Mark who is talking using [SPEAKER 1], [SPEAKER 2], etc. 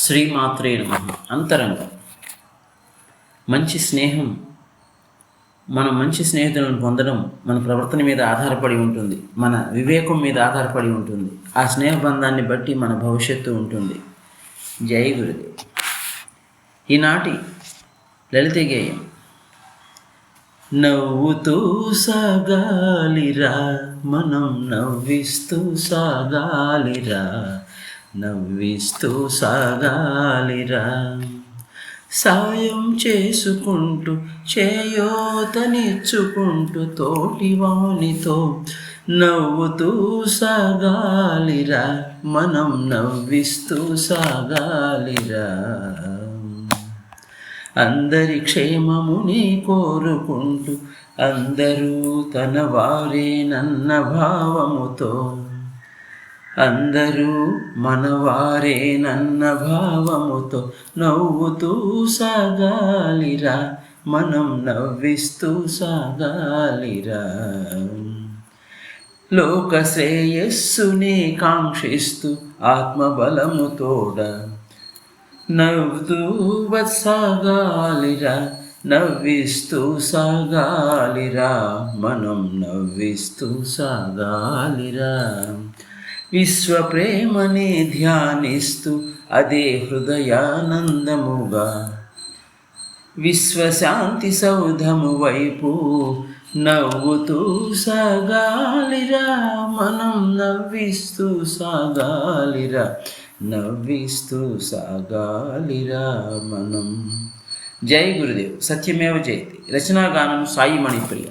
[SPEAKER 1] శ్రీమాత్రే నమః. అంతరంగ మంచి స్నేహం, మనం మంచి స్నేహితులను పొందడం మన ప్రవర్తన మీద ఆధారపడి ఉంటుంది, మన వివేకం మీద ఆధారపడి ఉంటుంది. ఆ స్నేహబంధాన్ని బట్టి మన భవిష్యత్తు ఉంటుంది. జై గురుదేవ్. ఈనాటి లలిత గేయం. నవ్వుతూ సాగాలిరా, మనం నవ్విస్తూ సాగాలిరా, నవ్విస్తూ సాగాలిరా, సాయం చేసుకుంటూ చేయూతనిచ్చుకుంటూ తోటివానితో నవ్వుతూ సాగాలిరా, మనం నవ్విస్తూ సాగాలిరా. అందరి క్షేమముని కోరుకుంటూ అందరూ తన వారేనన్న భావముతో, అందరూ మనవారేనన్న భావముతో నవ్వుతూ సాగాలిరా, మనం నవ్విస్తూ సాగాలిరా. లోక శ్రేయస్సుని కాంక్షిస్తూ ఆత్మబలముతోడ నవ్వుతూ సాగాలిరా, నవ్విస్తూ సాగాలిరా, మనం నవ్విస్తూ సాగాలిరా. విశ్వప్రేమని ధ్యానిస్తూ అదే హృదయానందముగా విశ్వశాంతి సౌధము వైపు నవ్వుతూ సాగాలిరా, మనం నవ్విస్తూ సాగాలిరా, నవ్విస్తూ సాగాలిరా మనం. జై గురుదేవ్. సత్యమేవ జయతి. రచనాగానం సాయి మణిప్రియ.